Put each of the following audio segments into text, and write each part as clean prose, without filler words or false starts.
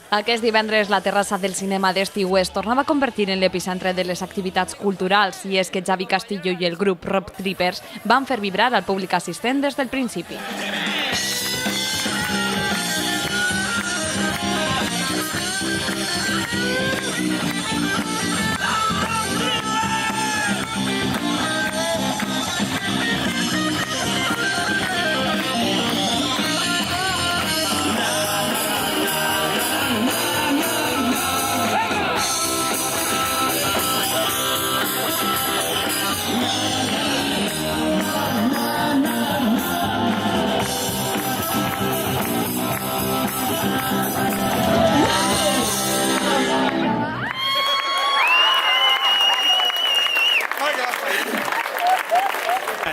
Aquest divendres la terrassa del cinema d'estiu es tornava a convertir en l'epicentre de les activitats culturals i és que Xavi Castillo i el grup Rock Trippers van fer vibrar al públic assistent des del principi.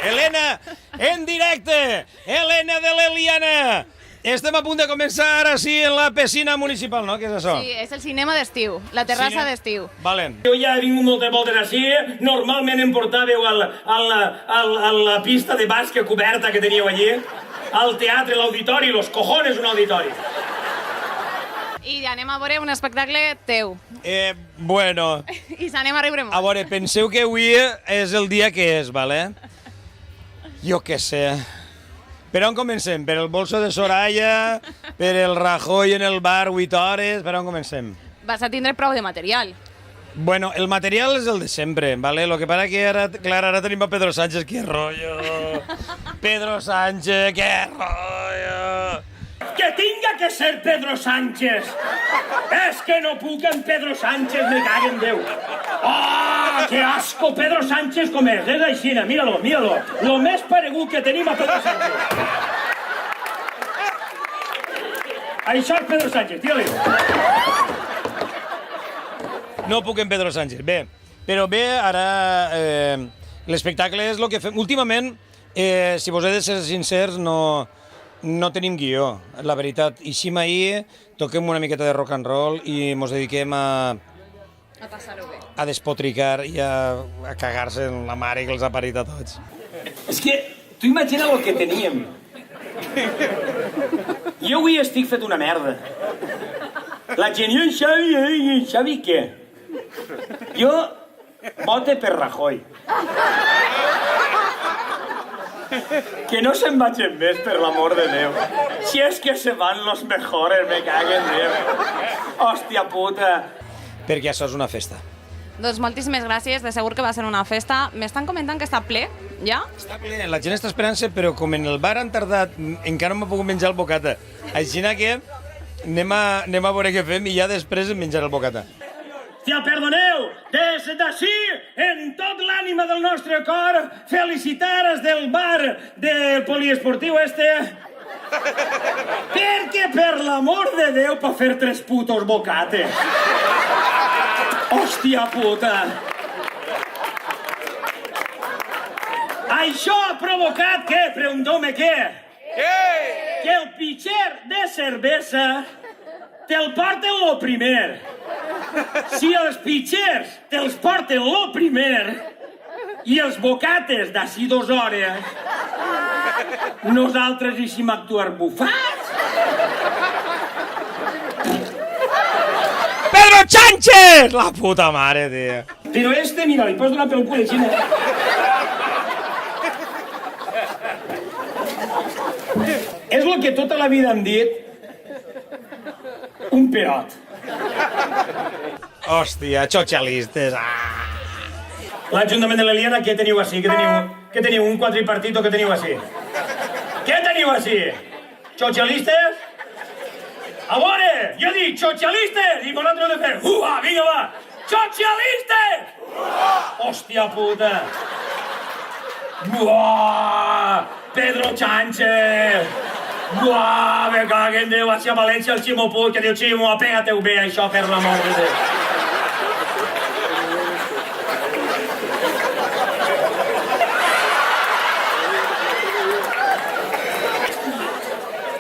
Helena, en directe! Helena de l'Eliana! Estem a punt de començar ara sí en la piscina municipal, no? Què és això? Sí, és el cinema d'estiu, la terrassa d'estiu. Valen. Jo ja he vingut moltes voltes així, normalment em portàveu a la pista de bàsquet coberta que teníeu allí, al teatre, l'auditori, los cojones un auditori. I anem a veure un espectacle teu. Bueno, I s'anem a riure a molt. veure, penseu que avui és el dia que és, vale? Jo què sé. Per on comencem? Per el bolso de Soraya? Per el Rajoy en el bar 8 hores? Per on comencem? Vas a tindre prou de material. Bueno, el material és el de sempre, ¿vale? Lo que pasa que ara, clar, ara tenim a Pedro Sánchez, qué rollo. Pedro Sánchez, qué rollo. Que tinga que ser Pedro Sánchez! És que no puc amb Pedro Sánchez, me caguen Déu! Oh, que asco! Pedro Sánchez com és així, míralo, míralo. Lo més paregut que tenim a Pedro Sánchez. Això és Pedro Sánchez, tira-li. No puc amb Pedro Sánchez. Bé, però bé, ara l'espectacle és el que fem. Últimament, si vos he de ser sincers, no tenim guió, la veritat. Eixim ahir, toquem una miqueta de rock and roll i mos dediquem a passar-ho bé. a despotricar i a cagar-se en la mare que els ha parit a tots. És que tu imagina el que teníem. Jo avui estic fet una merda. La gent, i en Xavi què? Jo vote per Rajoy. Que no se'n vagin més, per l'amor de Déu. Si és que se van los mejores, me caguen Déu. Hòstia puta. Perquè això és una festa. Doncs moltíssimes gràcies, de segur que va ser una festa. M'estan comentant que està ple, ja? Està ple, la gent està esperant-se, però com en el bar han tardat, encara no m'ha pogut menjar el bocata. Així que anem a veure què fem i ja després em menjaré el bocata. Hòstia, perdoneu, des d'ací, en tot l'ànima del nostre cor, felicitar del bar del poliesportiu este, perquè per l'amor de Déu per fer 3 putos bocates. Hòstia puta. Això ha provocat què? Pregunteu-me què? Que el pitxer de cervesa te'l porten lo primer. Si els pitxers te'ls porten lo primer i els bocates d'ací 2 hores, nosaltres eixim a actuar bufats. Pedro Sánchez! La puta mare, tio. Però este, mira, li pots donar pel cul així, no? És el que tota la vida hem dit, un perot. Hòstia, xotxalistes. L'Ajuntament de l'Eliana, què teniu així? Què teniu? Un quadripartit o què teniu així? Què teniu així? Socialistes? A veure, jo dic socialistes i vosaltres heu de fer uah, vinga va! Socialistes! Hòstia puta! Buah! Pedro Sánchez! Buah, me caguen Déu, així a València el Ximo Puig, que diu Ximo, apega-te-ho bé, això, per l'amor de Déu.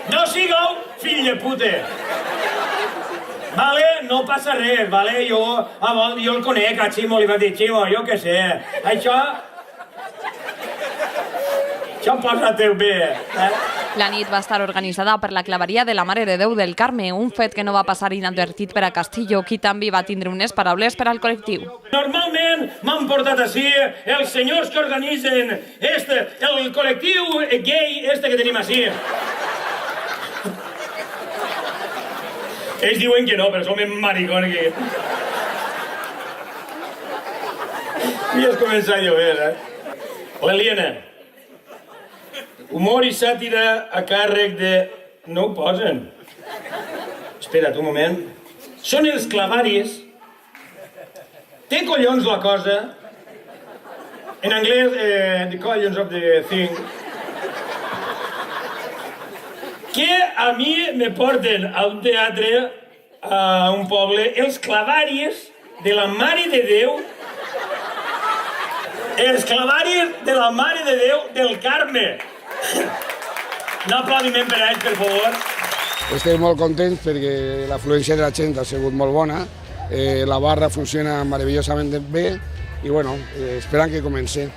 No sigueu fill de pute. Vale, no passa res, vale? Jo el conec, a Ximo, li va dir, Ximo, jo què sé, això posa-te-ho bé, eh? La nit va estar organitzada per la claveria de la Mare de Déu del Carme, un fet que no va passar inadvertit per a Castillo, qui també va tindre unes paraules per al col·lectiu. Normalment m'han portat així els senyors que organitzen el col·lectiu gay que tenim així. Ells diuen que no, però som en maricón aquí. I has començat a llover, L'Eliana. Humor i sàtira a càrrec de... No ho posen. Espera't un moment. Són els clavaris. Té collons la cosa. En anglès, the collons of the thing. Que a mi me porten a un teatre, a un poble, els clavaris de la Mare de Déu. Els clavaris de la Mare de Déu del Carme. Un aplaudiment per a ells, per favor. Estem molt contents perquè l'afluència de la gent ha sigut molt bona, la barra funciona meravellosament bé i bueno, esperant que comenci.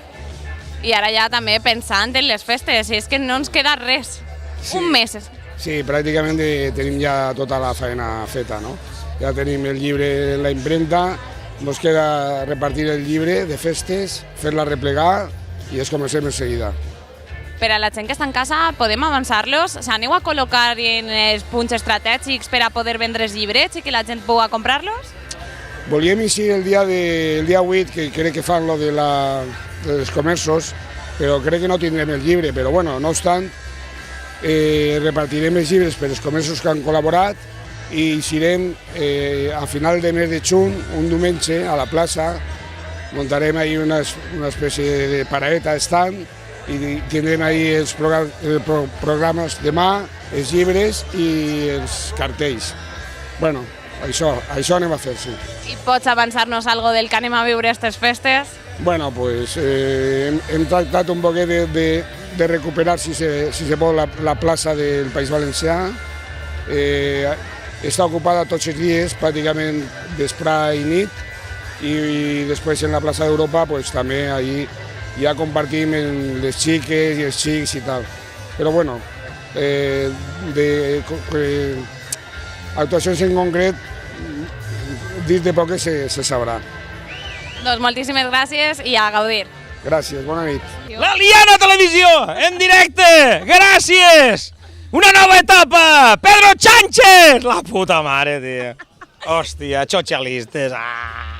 I ara ja també pensant en les festes, és que no ens queda res. Sí. Un mes. Sí, pràcticament tenim ja tota la feina feta, no? Ja tenim el llibre en la impremta, ens queda repartir el llibre de festes, fer-la replegar i es comencem en seguida. Per a la gent que està en casa, podem avançar-los? S'aneu a col·locar en els punts estratègics per a poder vendre els llibrets i que la gent pugui comprar-los? Volíem iniciar el dia 8, que crec que fan lo dels comerços, però crec que no tindrem el llibre, però bueno, no obstant, repartirem els llibres per als comerços que han col·laborat i eixirem a final de mes de juny, un diumenge, a la plaça, muntarem ahí una espècie de paraeta stand i tindrem ahí els programes demà, els llibres i els cartells. Bueno, això anem a fer, sí. I pots avançar-nos algo del que anem a viure aquestes festes? Bueno, pues hem tractat un poquet de recuperar, si se pot, la plaça del País Valencià. Està ocupada tots els dies, pràcticament vespre i nit, i després en la plaça d'Europa pues, també ahí ja compartim amb les xiques i els xics i tal. Però bueno, actuacions en concret, dins de poc se sabrà. Doncs moltíssimes gràcies i a gaudir. Gràcies, bona nit. La Liana Televisió, en directe! Gràcies! Una nova etapa! Pedro Sánchez! La puta mare, tio. Hòstia, xotxalistes. Ah!